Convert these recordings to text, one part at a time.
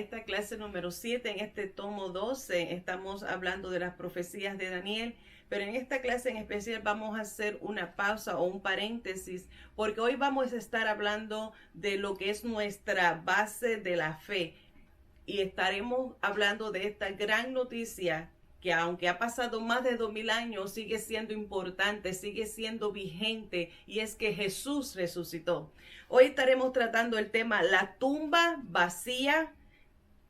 esta clase número 7 en este tomo 12. Estamos hablando de las profecías de Daniel, pero en esta clase en especial vamos a hacer una pausa o un paréntesis, porque hoy vamos a estar hablando de lo que es nuestra base de la fe y estaremos hablando de esta gran noticia que aunque ha pasado más de 2000 años, sigue siendo importante, sigue siendo vigente, y es que Jesús resucitó. Hoy estaremos tratando el tema La tumba vacía,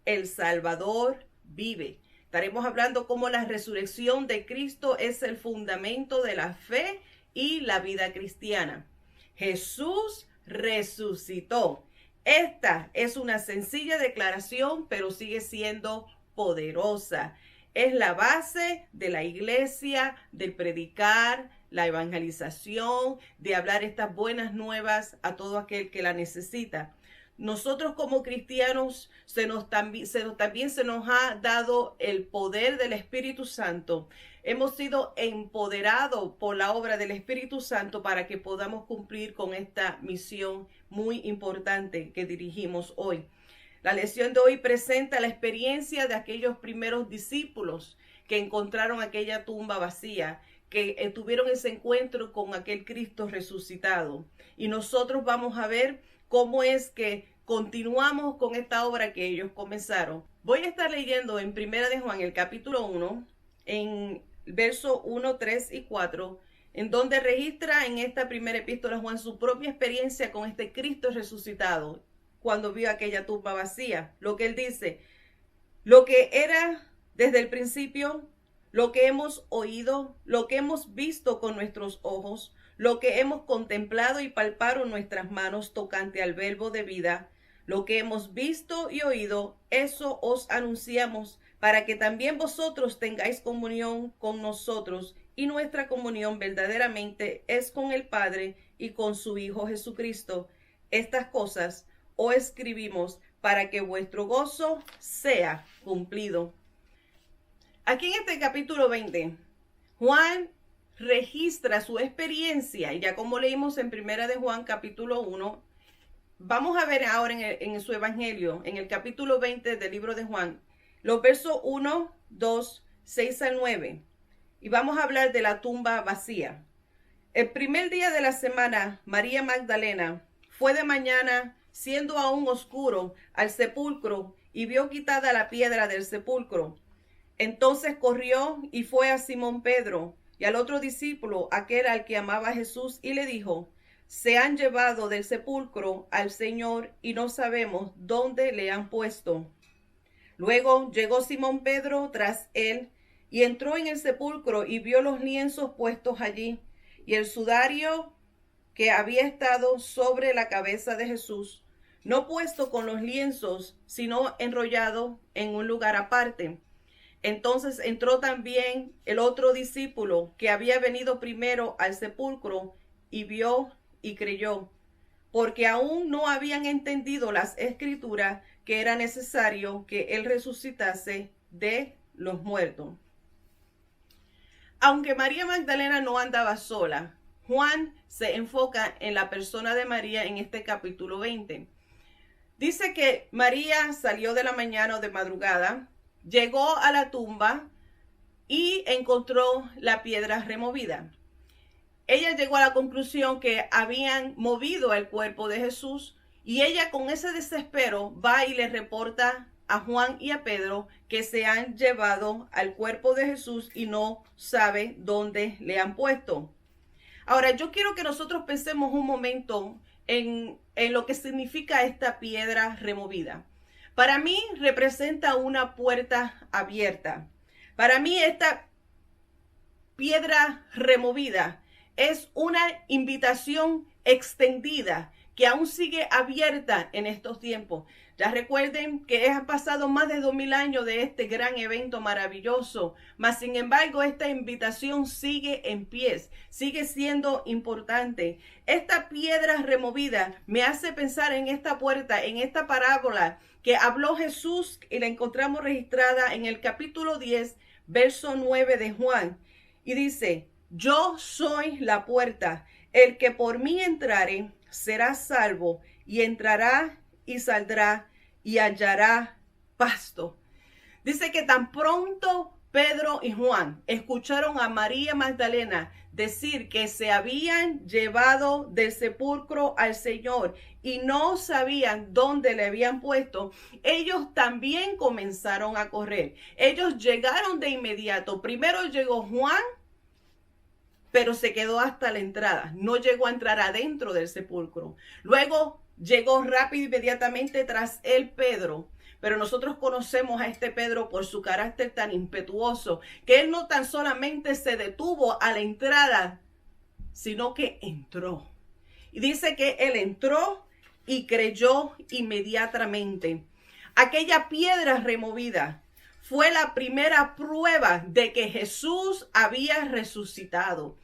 el Salvador vive. Estaremos hablando cómo la resurrección de Cristo es el fundamento de la fe y la vida cristiana. Jesús resucitó. Esta es una sencilla declaración, pero sigue siendo poderosa. Es la base de la iglesia, del predicar, la evangelización, de hablar estas buenas nuevas a todo aquel que la necesita. Nosotros como cristianos también se nos ha dado el poder del Espíritu Santo. Hemos sido empoderados por la obra del Espíritu Santo para que podamos cumplir con esta misión muy importante que dirigimos hoy. La lección de hoy presenta la experiencia de aquellos primeros discípulos que encontraron aquella tumba vacía, que tuvieron ese encuentro con aquel Cristo resucitado. Y nosotros vamos a ver cómo es que continuamos con esta obra que ellos comenzaron. Voy a estar leyendo en Primera de Juan, el capítulo 1, en verso 1, 3 y 4, en donde registra en esta primera epístola Juan su propia experiencia con este Cristo resucitado cuando vio aquella tumba vacía. Lo que él dice: lo que era desde el principio, lo que hemos oído, lo que hemos visto con nuestros ojos, lo que hemos contemplado y palparon nuestras manos tocante al verbo de vida, lo que hemos visto y oído, eso os anunciamos, para que también vosotros tengáis comunión con nosotros, y nuestra comunión verdaderamente es con el Padre y con su Hijo Jesucristo. Estas cosas os escribimos para que vuestro gozo sea cumplido. Aquí en este capítulo 20, Juan registra su experiencia, y ya como leímos en Primera de Juan capítulo 1, vamos a ver ahora en su evangelio, en el capítulo 20 del libro de Juan, los versos 1, 2, 6 al 9, y vamos a hablar de la tumba vacía. El primer día de la semana, María Magdalena fue de mañana, siendo aún oscuro, al sepulcro, y vio quitada la piedra del sepulcro. Entonces corrió y fue a Simón Pedro y al otro discípulo, aquel al que amaba Jesús, y le dijo: se han llevado del sepulcro al Señor y no sabemos dónde le han puesto. Luego llegó Simón Pedro tras él y entró en el sepulcro y vio los lienzos puestos allí y el sudario que había estado sobre la cabeza de Jesús, no puesto con los lienzos, sino enrollado en un lugar aparte. Entonces entró también el otro discípulo que había venido primero al sepulcro y vio y creyó, porque aún no habían entendido las escrituras que era necesario que él resucitase de los muertos. Aunque María Magdalena no andaba sola, Juan se enfoca en la persona de María en este capítulo 20. Dice que María salió de la mañana o de madrugada, llegó a la tumba y encontró la piedra removida. Ella llegó a la conclusión que habían movido el cuerpo de Jesús, y ella con ese desespero va y le reporta a Juan y a Pedro que se han llevado al cuerpo de Jesús y no sabe dónde le han puesto. Ahora, yo quiero que nosotros pensemos un momento en lo que significa esta piedra removida. Para mí representa una puerta abierta. Para mí esta piedra removida es una invitación extendida que aún sigue abierta en estos tiempos. Ya recuerden que ha pasado más de 2000 años de este gran evento maravilloso, mas sin embargo esta invitación sigue en pie, sigue siendo importante. Esta piedra removida me hace pensar en esta puerta, en esta parábola que habló Jesús, y la encontramos registrada en el capítulo 10, verso 9 de Juan. Y dice: yo soy la puerta, el que por mí entrare será salvo, y entrará y saldrá y hallará pasto. Dice que tan pronto Pedro y Juan escucharon a María Magdalena decir que se habían llevado del sepulcro al Señor y no sabían dónde le habían puesto, ellos también comenzaron a correr. Ellos llegaron de inmediato. Primero llegó Juan, pero se quedó hasta la entrada. No llegó a entrar adentro del sepulcro. Luego llegó rápido inmediatamente tras él Pedro. Pero nosotros conocemos a este Pedro por su carácter tan impetuoso, que él no tan solamente se detuvo a la entrada, sino que entró. Y dice que él entró y creyó inmediatamente. Aquella piedra removida fue la primera prueba de que Jesús había resucitado.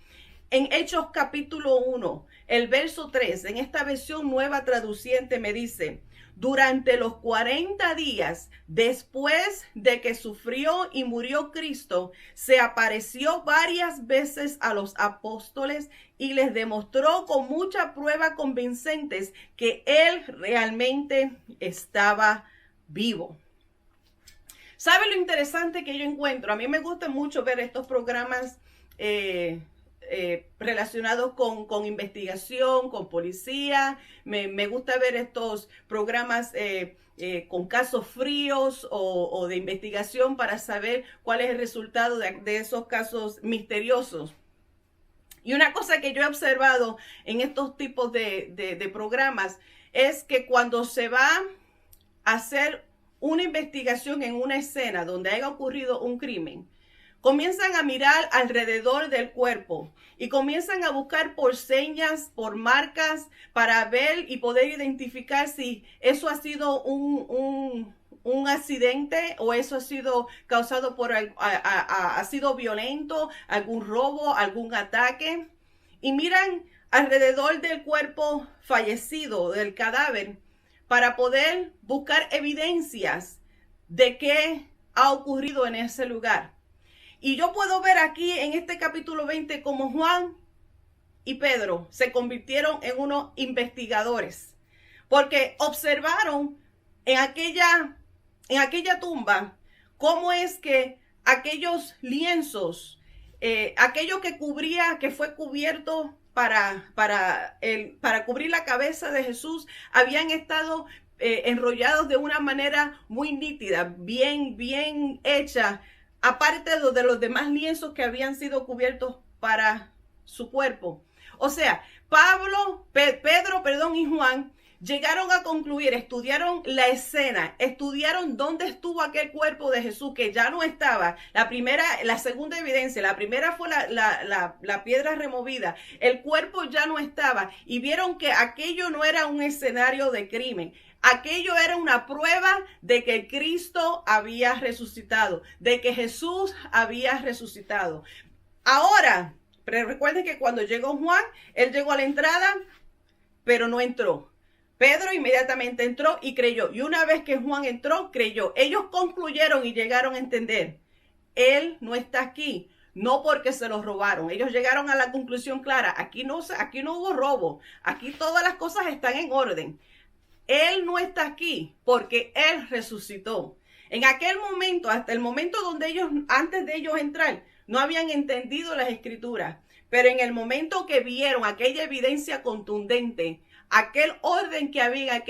En Hechos capítulo 1, el verso 3, en esta versión nueva traduciente me dice: durante los 40 días después de que sufrió y murió Cristo, se apareció varias veces a los apóstoles y les demostró con mucha prueba convincentes que él realmente estaba vivo. ¿Sabe lo interesante que yo encuentro? A mí me gusta mucho ver estos programas relacionados con investigación, con policía. Me gusta ver estos programas con casos fríos o de investigación para saber cuál es el resultado de esos casos misteriosos. Y una cosa que yo he observado en estos tipos de programas es que cuando se va a hacer una investigación en una escena donde haya ocurrido un crimen, comienzan a mirar alrededor del cuerpo y comienzan a buscar por señas, por marcas, para ver y poder identificar si eso ha sido un accidente o eso ha sido causado por, ha sido violento, algún robo, algún ataque. Y miran alrededor del cuerpo fallecido, del cadáver, para poder buscar evidencias de qué ha ocurrido en ese lugar. Y yo puedo ver aquí en este capítulo 20 como Juan y Pedro se convirtieron en unos investigadores, porque observaron en aquella tumba cómo es que aquellos lienzos, aquello que cubría, que fue cubierto para cubrir la cabeza de Jesús, habían estado enrollados de una manera muy nítida, bien hecha, aparte de los demás lienzos que habían sido cubiertos para su cuerpo. O sea, Pedro y Juan llegaron a concluir, estudiaron la escena, estudiaron dónde estuvo aquel cuerpo de Jesús que ya no estaba. La segunda evidencia, la primera fue la piedra removida. El cuerpo ya no estaba y vieron que aquello no era un escenario de crimen. Aquello era una prueba de que Cristo había resucitado, de que Jesús había resucitado. Ahora, pero recuerden que cuando llegó Juan, él llegó a la entrada, pero no entró. Pedro inmediatamente entró y creyó. Y una vez que Juan entró, creyó. Ellos concluyeron y llegaron a entender: él no está aquí, no porque se los robaron. Ellos llegaron a la conclusión clara: aquí no hubo robo, aquí todas las cosas están en orden. Él no está aquí porque él resucitó. En aquel momento, hasta el momento donde antes de ellos entrar, no habían entendido las escrituras. Pero en el momento que vieron aquella evidencia contundente, aquel orden que había en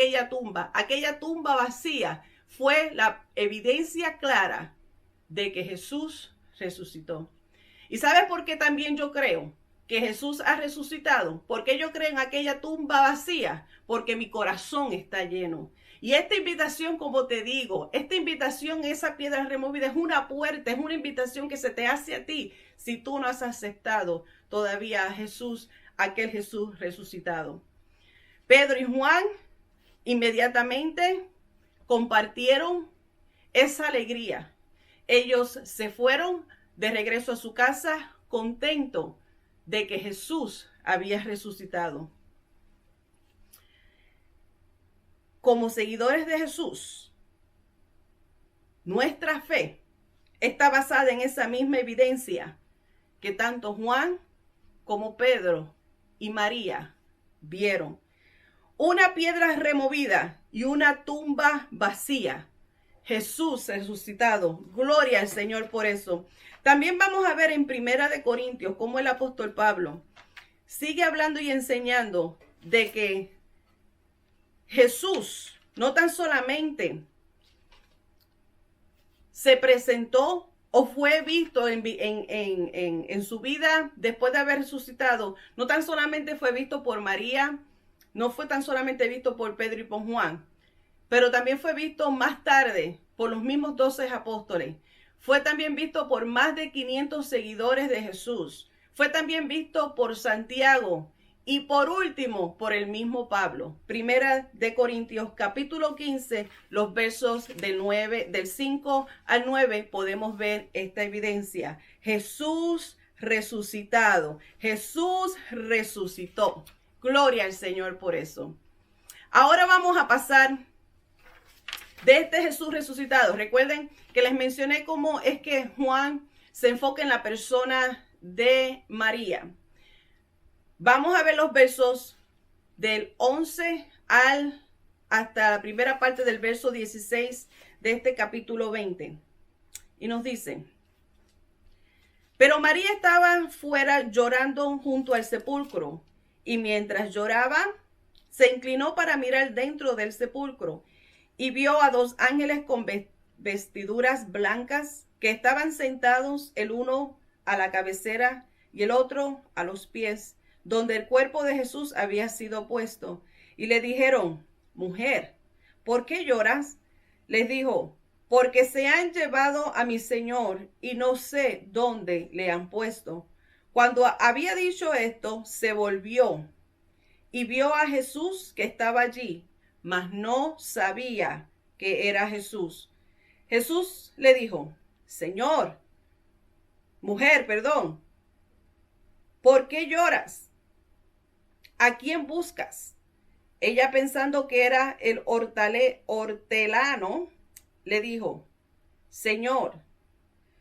aquella tumba vacía, fue la evidencia clara de que Jesús resucitó. ¿Y sabes por qué también yo creo que Jesús ha resucitado? Porque yo creo en aquella tumba vacía, porque mi corazón está lleno. Y esta invitación, como te digo, esta invitación, esa piedra removida, es una puerta, es una invitación que se te hace a ti si tú no has aceptado todavía a Jesús, aquel Jesús resucitado. Pedro y Juan inmediatamente compartieron esa alegría. Ellos se fueron de regreso a su casa contentos de que Jesús había resucitado. Como seguidores de Jesús, nuestra fe está basada en esa misma evidencia que tanto Juan como Pedro y María vieron. Una piedra removida y una tumba vacía Jesús resucitado. Gloria al Señor por eso. También vamos a ver en Primera de Corintios cómo el apóstol Pablo sigue hablando y enseñando de que Jesús no tan solamente se presentó o fue visto en su vida después de haber resucitado, no tan solamente fue visto por María, no fue tan solamente visto por Pedro y por Juan, pero también fue visto más tarde por los mismos 12 apóstoles. Fue también visto por más de 500 seguidores de Jesús. Fue también visto por Santiago y por último por el mismo Pablo. Primera de Corintios capítulo 15, los versos del 5 al 9 podemos ver esta evidencia. Jesús resucitado. Jesús resucitó. Gloria al Señor por eso. Ahora vamos a pasar de este Jesús resucitado. Recuerden que les mencioné cómo es que Juan se enfoca en la persona de María. Vamos a ver los versos del 11 hasta la primera parte del verso 16 de este capítulo 20. Y nos dice: pero María estaba fuera llorando junto al sepulcro, y mientras lloraba, se inclinó para mirar dentro del sepulcro, y vio a 2 ángeles con vestiduras blancas que estaban sentados, el uno a la cabecera y el otro a los pies, donde el cuerpo de Jesús había sido puesto. Y le dijeron: mujer, ¿por qué lloras? Les dijo: porque se han llevado a mi Señor y no sé dónde le han puesto. Cuando había dicho esto, se volvió y vio a Jesús que estaba allí, mas no sabía que era Jesús. Jesús le dijo: mujer, ¿por qué lloras? ¿A quién buscas? Ella, pensando que era el hortelano, le dijo: Señor,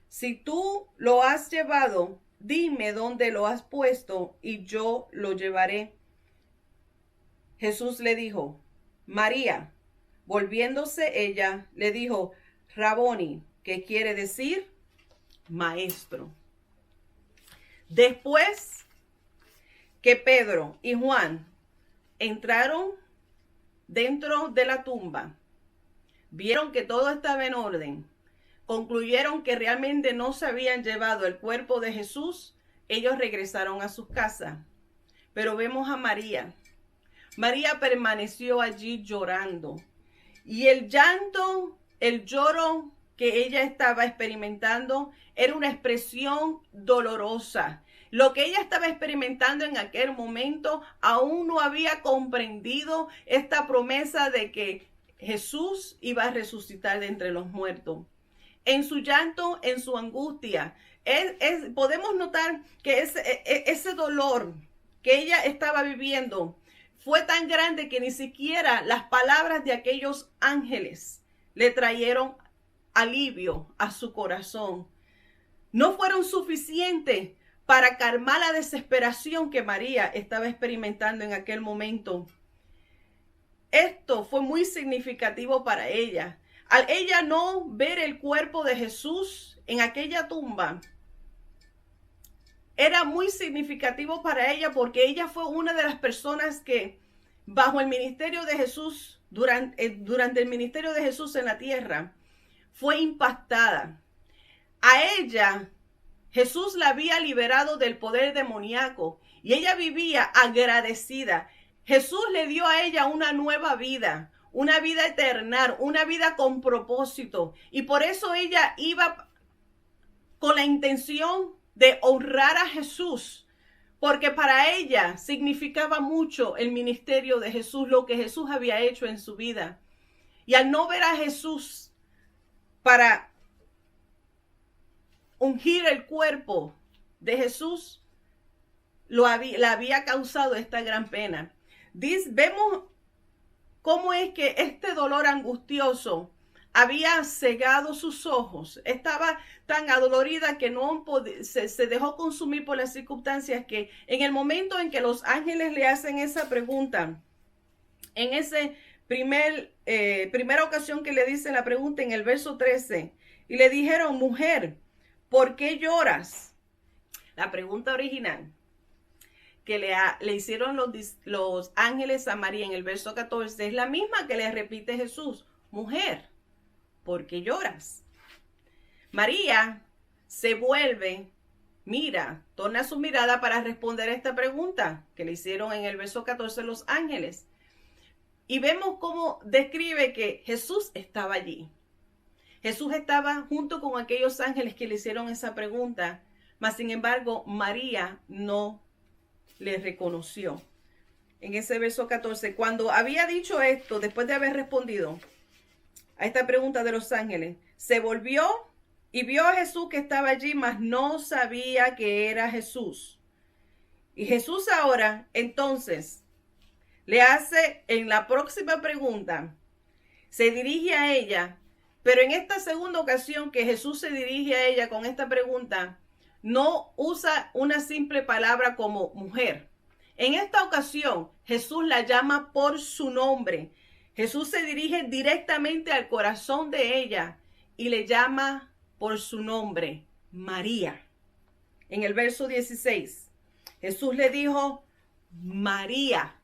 si tú lo has llevado, dime dónde lo has puesto y yo lo llevaré. Jesús le dijo: María. Volviéndose ella, le dijo: Raboni, que quiere decir maestro. Después que Pedro y Juan entraron dentro de la tumba, vieron que todo estaba en orden, concluyeron que realmente no se habían llevado el cuerpo de Jesús, ellos regresaron a sus casas. Pero vemos a María. María permaneció allí llorando. Y el llanto, el lloro que ella estaba experimentando era una expresión dolorosa. Lo que ella estaba experimentando en aquel momento aún no había comprendido esta promesa de que Jesús iba a resucitar de entre los muertos. En su llanto, en su angustia, podemos notar que ese dolor que ella estaba viviendo fue tan grande que ni siquiera las palabras de aquellos ángeles le trajeron alivio a su corazón. No fueron suficientes para calmar la desesperación que María estaba experimentando en aquel momento. Esto fue muy significativo para ella. Al ella no ver el cuerpo de Jesús en aquella tumba, era muy significativo para ella porque ella fue una de las personas que bajo el ministerio de Jesús, durante el ministerio de Jesús en la tierra, fue impactada. A ella, Jesús la había liberado del poder demoníaco y ella vivía agradecida. Jesús le dio a ella una nueva vida, una vida eterna, una vida con propósito. Y por eso ella iba con la intención de honrar a Jesús, porque para ella significaba mucho el ministerio de Jesús, lo que Jesús había hecho en su vida. Y al no ver a Jesús para ungir el cuerpo de Jesús, la había causado esta gran pena. Vemos cómo es que este dolor angustioso había cegado sus ojos. Estaba tan adolorida que se dejó consumir por las circunstancias, que en el momento en que los ángeles le hacen esa pregunta, en ese primera ocasión que le dice la pregunta en el verso 13. Y le dijeron, mujer, ¿por qué lloras? La pregunta original que le hicieron los ángeles a María en el verso 14 es la misma que le repite Jesús. Mujer, ¿por qué lloras? María se vuelve, mira, torna su mirada para responder a esta pregunta que le hicieron en el verso 14 los ángeles. Y vemos cómo describe que Jesús estaba allí. Jesús estaba junto con aquellos ángeles que le hicieron esa pregunta, mas sin embargo María no le reconoció. En ese verso 14, cuando había dicho esto, después de haber respondido a esta pregunta de los ángeles, se volvió y vio a Jesús que estaba allí, mas no sabía que era Jesús. Y Jesús ahora, entonces, le hace en la próxima pregunta, se dirige a ella, pero en esta segunda ocasión que Jesús se dirige a ella con esta pregunta, no usa una simple palabra como mujer. En esta ocasión, Jesús la llama por su nombre. Jesús se dirige directamente al corazón de ella y le llama por su nombre, María. En el verso 16, Jesús le dijo, María.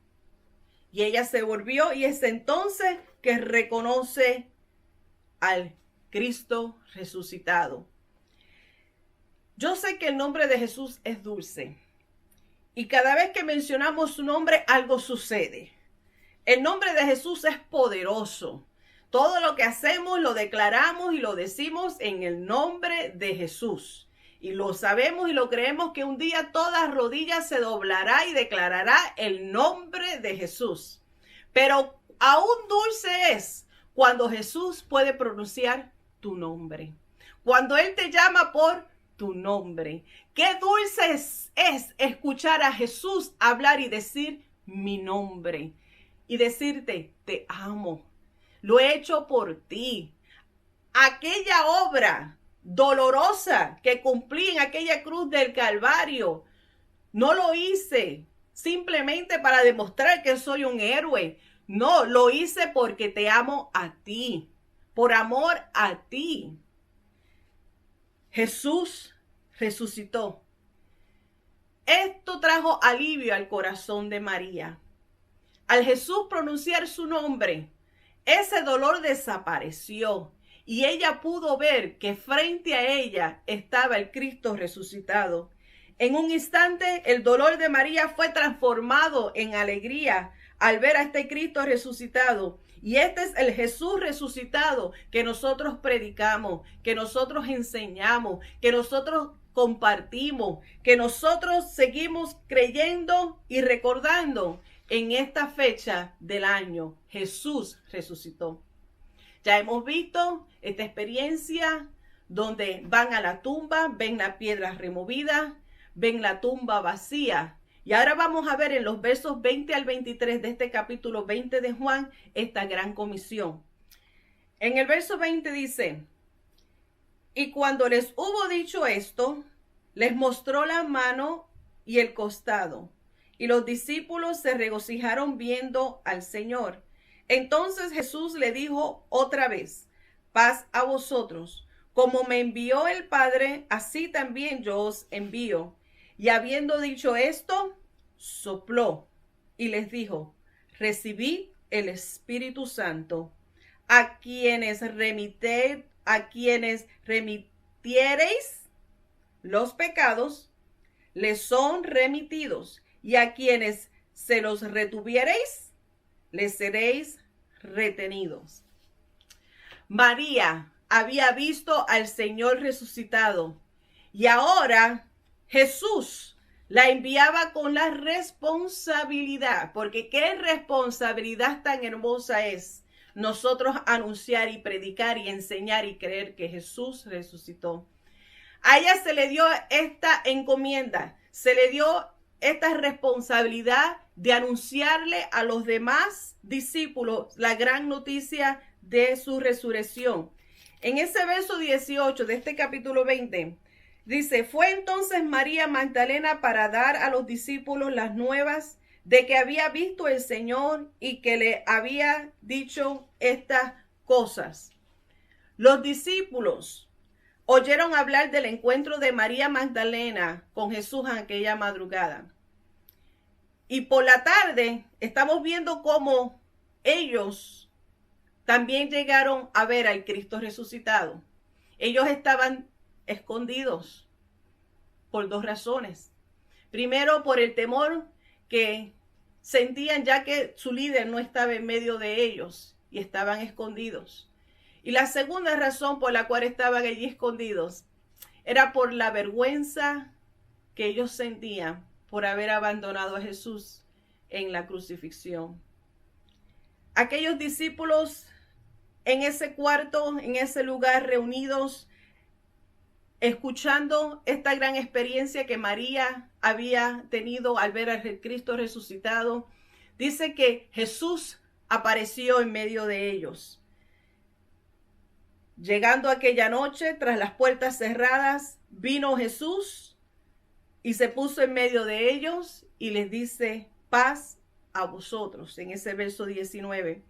Y ella se volvió y es entonces que reconoce al Cristo resucitado. Yo sé que el nombre de Jesús es dulce y cada vez que mencionamos su nombre algo sucede. El nombre de Jesús es poderoso. Todo lo que hacemos lo declaramos y lo decimos en el nombre de Jesús. Y lo sabemos y lo creemos que un día toda rodilla se doblará y declarará el nombre de Jesús. Pero aún dulce es cuando Jesús puede pronunciar tu nombre. Cuando Él te llama por tu nombre. Qué dulce es escuchar a Jesús hablar y decir mi nombre. Y decirte, te amo. Lo he hecho por ti. Aquella obra dolorosa que cumplí en aquella cruz del Calvario, no lo hice simplemente para demostrar que soy un héroe. No, lo hice porque te amo a ti, por amor a ti. Jesús resucitó. Esto trajo alivio al corazón de María. Al Jesús pronunciar su nombre, ese dolor desapareció y ella pudo ver que frente a ella estaba el Cristo resucitado. En un instante, el dolor de María fue transformado en alegría al ver a este Cristo resucitado. Y este es el Jesús resucitado que nosotros predicamos, que nosotros enseñamos, que nosotros compartimos, que nosotros seguimos creyendo y recordando en esta fecha del año. Jesús resucitó. Ya hemos visto esta experiencia donde van a la tumba, ven la piedra removida, ven la tumba vacía. Y ahora vamos a ver en los versos 20 al 23 de este capítulo 20 de Juan esta gran comisión. En el verso 20 dice, y cuando les hubo dicho esto, les mostró la mano y el costado. Y los discípulos se regocijaron viendo al Señor. Entonces Jesús le dijo otra vez, paz a vosotros. Como me envió el Padre, así también yo os envío. Y habiendo dicho esto, sopló y les dijo, recibid el Espíritu Santo. A quienes remitiereis los pecados, les son remitidos. Y a quienes se los retuviereis, les seréis retenidos. María había visto al Señor resucitado y ahora Jesús la enviaba con la responsabilidad, porque qué responsabilidad tan hermosa es nosotros anunciar y predicar y enseñar y creer que Jesús resucitó. A ella se le dio esta encomienda, se le dio esta responsabilidad de anunciarle a los demás discípulos la gran noticia de su resurrección. En ese verso 18 de este capítulo 20, dice, fue entonces María Magdalena para dar a los discípulos las nuevas de que había visto el Señor y que le había dicho estas cosas. Los discípulos oyeron hablar del encuentro de María Magdalena con Jesús en aquella madrugada. Y por la tarde estamos viendo cómo ellos también llegaron a ver al Cristo resucitado. Ellos estaban escondidos por dos razones. Primero, por el temor que sentían ya que su líder no estaba en medio de ellos y estaban escondidos. Y la segunda razón por la cual estaban allí escondidos era por la vergüenza que ellos sentían por haber abandonado a Jesús en la crucifixión. Aquellos discípulos en ese cuarto, en ese lugar reunidos, escuchando esta gran experiencia que María había tenido al ver al Cristo resucitado, dice que Jesús apareció en medio de ellos. Llegando aquella noche, tras las puertas cerradas, vino Jesús y se puso en medio de ellos y les dice, paz a vosotros, en ese verso 19.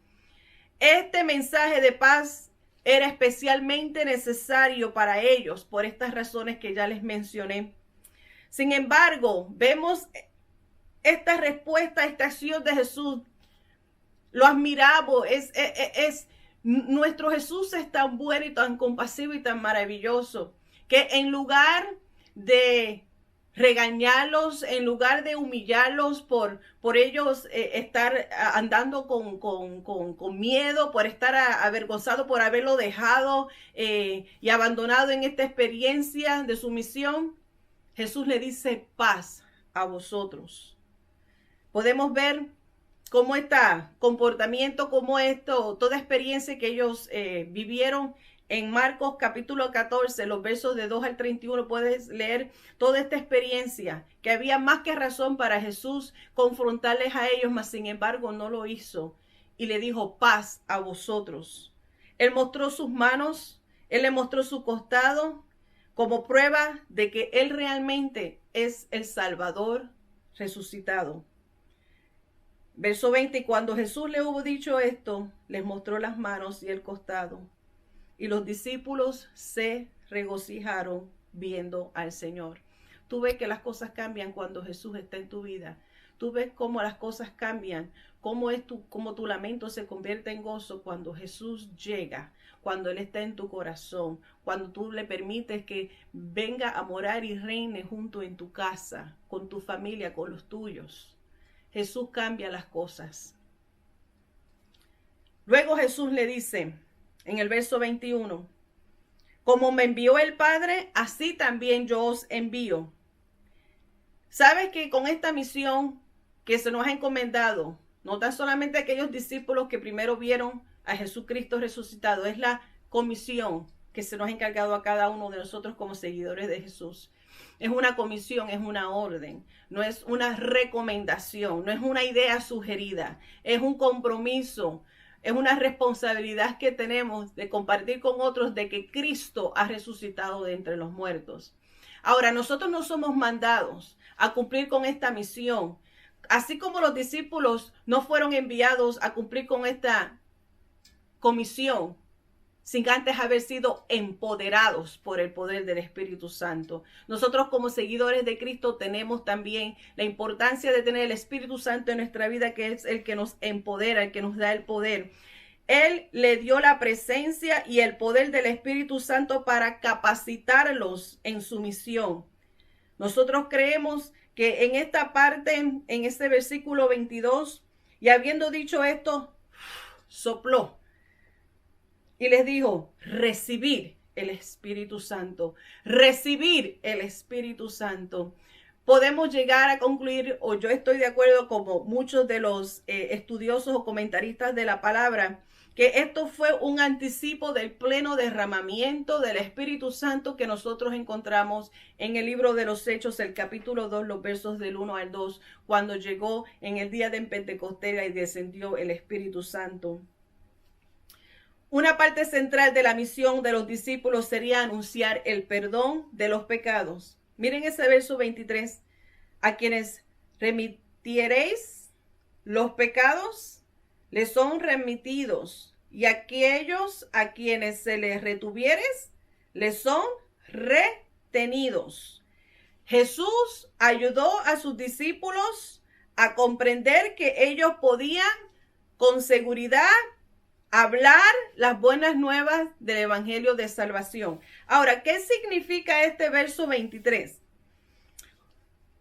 Este mensaje de paz era especialmente necesario para ellos por estas razones que ya les mencioné. Sin embargo, vemos esta respuesta, esta acción de Jesús. Lo admiramos, nuestro Jesús es tan bueno y tan compasivo y tan maravilloso que en lugar de regañarlos, en lugar de humillarlos por ellos estar andando con miedo, por estar avergonzado por haberlo dejado y abandonado en esta experiencia de su misión, Jesús le dice paz a vosotros. Podemos ver cómo este comportamiento, cómo toda experiencia que ellos vivieron en Marcos capítulo 14, los versos de 2 al 31, puedes leer toda esta experiencia, que había más que razón para Jesús confrontarles a ellos, mas sin embargo no lo hizo. Y le dijo, paz a vosotros. Él mostró sus manos, él le mostró su costado, como prueba de que él realmente es el Salvador resucitado. Verso 20, y cuando Jesús le hubo dicho esto, les mostró las manos y el costado. Y los discípulos se regocijaron viendo al Señor. Tú ves que las cosas cambian cuando Jesús está en tu vida. Tú ves cómo las cosas cambian, cómo tu lamento se convierte en gozo cuando Jesús llega, cuando Él está en tu corazón, cuando tú le permites que venga a morar y reine junto en tu casa, con tu familia, con los tuyos. Jesús cambia las cosas. Luego Jesús le dice, en el verso 21, como me envió el Padre, así también yo os envío. ¿Sabes que con esta misión que se nos ha encomendado, no tan solamente aquellos discípulos que primero vieron a Jesucristo resucitado, es la comisión que se nos ha encargado a cada uno de nosotros como seguidores de Jesús? Es una comisión, es una orden, no es una recomendación, no es una idea sugerida, es un compromiso. Es una responsabilidad que tenemos de compartir con otros de que Cristo ha resucitado de entre los muertos. Ahora, nosotros no somos mandados a cumplir con esta misión. Así como los discípulos no fueron enviados a cumplir con esta comisión sin antes haber sido empoderados por el poder del Espíritu Santo. Nosotros como seguidores de Cristo tenemos también la importancia de tener el Espíritu Santo en nuestra vida, que es el que nos empodera, el que nos da el poder. Él le dio la presencia y el poder del Espíritu Santo para capacitarlos en su misión. Nosotros creemos que en esta parte, en este versículo 22, y habiendo dicho esto, sopló. Y les dijo, recibir el Espíritu Santo, recibir el Espíritu Santo. Podemos llegar a concluir, o yo estoy de acuerdo como muchos de los estudiosos o comentaristas de la palabra, que esto fue un anticipo del pleno derramamiento del Espíritu Santo que nosotros encontramos en el libro de los Hechos, el capítulo 2, los versos del 1 al 2, cuando llegó en el día de Pentecostés y descendió el Espíritu Santo. Una parte central de la misión de los discípulos sería anunciar el perdón de los pecados. Miren ese verso 23. A quienes remitiereis los pecados les son remitidos, y aquellos a quienes se les retuvieres les son retenidos. Jesús ayudó a sus discípulos a comprender que ellos podían con seguridad hablar las buenas nuevas del Evangelio de Salvación. Ahora, ¿qué significa este verso 23?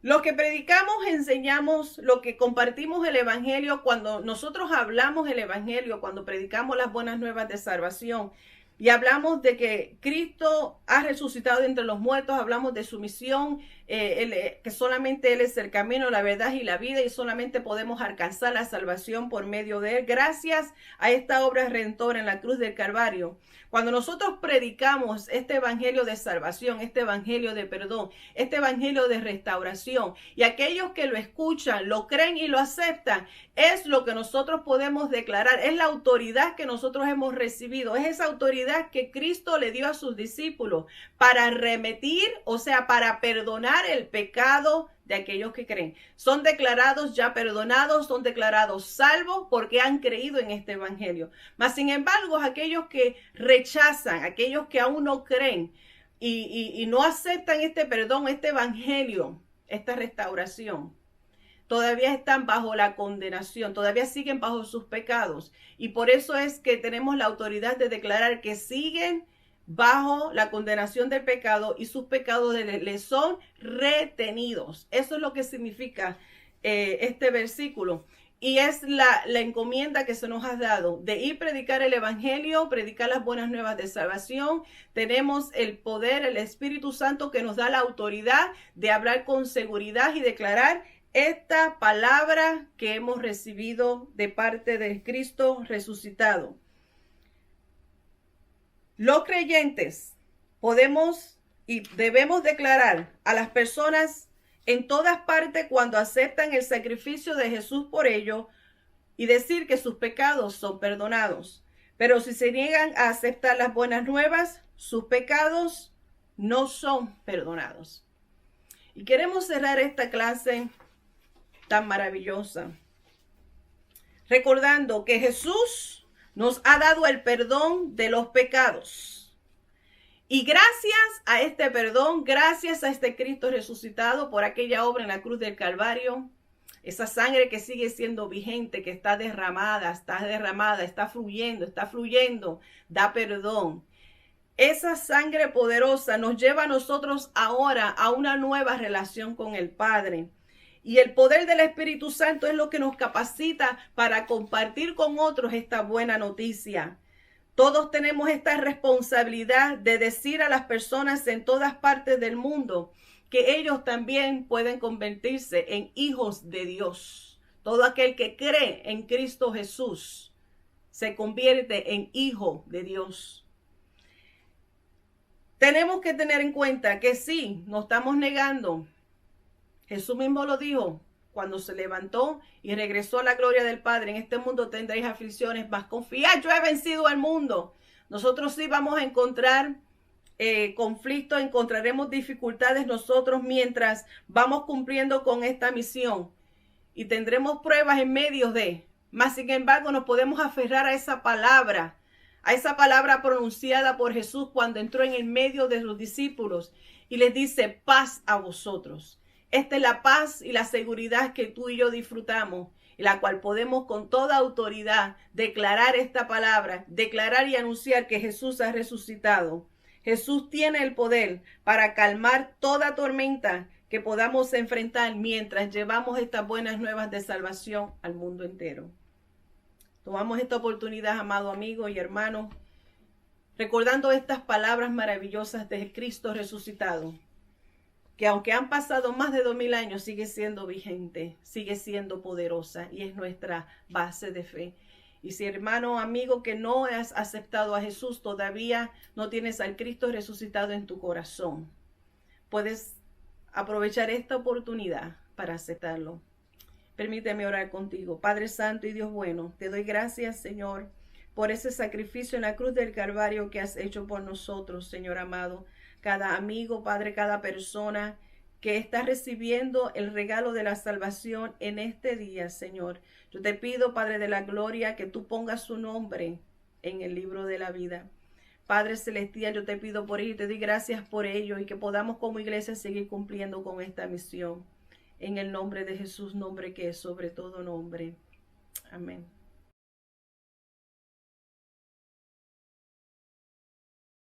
Lo que predicamos, enseñamos, lo que compartimos el Evangelio, cuando nosotros hablamos el Evangelio, cuando predicamos las buenas nuevas de salvación y hablamos de que Cristo ha resucitado entre los muertos, hablamos de su misión, que solamente Él es el camino, la verdad y la vida, y solamente podemos alcanzar la salvación por medio de Él, gracias a esta obra redentora en la cruz del Calvario. Cuando nosotros predicamos este evangelio de salvación, este evangelio de perdón, este evangelio de restauración, y aquellos que lo escuchan, lo creen y lo aceptan, es lo que nosotros podemos declarar, es la autoridad que nosotros hemos recibido, es esa autoridad que Cristo le dio a sus discípulos para remitir, o sea, para perdonar el pecado de aquellos que creen. Son declarados ya perdonados, son declarados salvos porque han creído en este evangelio. Mas, sin embargo, aquellos que rechazan, aquellos que aún no creen y no aceptan este perdón, este evangelio, esta restauración, todavía están bajo la condenación, todavía siguen bajo sus pecados. Y por eso es que tenemos la autoridad de declarar que siguen bajo la condenación del pecado y sus pecados les son retenidos. Eso es lo que significa este versículo. Y es la encomienda que se nos ha dado de ir a predicar el evangelio, predicar las buenas nuevas de salvación. Tenemos el poder, el Espíritu Santo que nos da la autoridad de hablar con seguridad y declarar esta palabra que hemos recibido de parte de Cristo resucitado. Los creyentes podemos y debemos declarar a las personas en todas partes cuando aceptan el sacrificio de Jesús por ellos y decir que sus pecados son perdonados. Pero si se niegan a aceptar las buenas nuevas, sus pecados no son perdonados. Y queremos cerrar esta clase tan maravillosa recordando que Jesús nos ha dado el perdón de los pecados. Y gracias a este perdón, gracias a este Cristo resucitado por aquella obra en la cruz del Calvario, esa sangre que sigue siendo vigente, que está derramada, está fluyendo, da perdón. Esa sangre poderosa nos lleva a nosotros ahora a una nueva relación con el Padre. Y el poder del Espíritu Santo es lo que nos capacita para compartir con otros esta buena noticia. Todos tenemos esta responsabilidad de decir a las personas en todas partes del mundo que ellos también pueden convertirse en hijos de Dios. Todo aquel que cree en Cristo Jesús se convierte en hijo de Dios. Tenemos que tener en cuenta que sí, nos estamos negando. Jesús mismo lo dijo cuando se levantó y regresó a la gloria del Padre. En este mundo tendréis aflicciones, mas confiad, yo he vencido al mundo. Nosotros sí vamos a encontrar conflictos, encontraremos dificultades nosotros mientras vamos cumpliendo con esta misión. Y tendremos pruebas en medio de, mas sin embargo nos podemos aferrar a esa palabra pronunciada por Jesús cuando entró en el medio de los discípulos y les dice, paz a vosotros. Esta es la paz y la seguridad que tú y yo disfrutamos, y la cual podemos con toda autoridad declarar esta palabra, declarar y anunciar que Jesús ha resucitado. Jesús tiene el poder para calmar toda tormenta que podamos enfrentar mientras llevamos estas buenas nuevas de salvación al mundo entero. Tomamos esta oportunidad, amado amigo y hermano, recordando estas palabras maravillosas de Cristo resucitado, que aunque han pasado más de 2000 años, sigue siendo vigente, sigue siendo poderosa y es nuestra base de fe. Y si hermano, amigo, que no has aceptado a Jesús, todavía no tienes al Cristo resucitado en tu corazón, puedes aprovechar esta oportunidad para aceptarlo. Permíteme orar contigo. Padre Santo y Dios bueno, te doy gracias, Señor, por ese sacrificio en la cruz del Calvario que has hecho por nosotros, Señor amado. Cada amigo, Padre, cada persona que está recibiendo el regalo de la salvación en este día, Señor. Yo te pido, Padre de la gloria, que tú pongas su nombre en el libro de la vida. Padre celestial, yo te pido por ello y te doy gracias por ello y que podamos como iglesia seguir cumpliendo con esta misión. En el nombre de Jesús, nombre que es sobre todo nombre. Amén.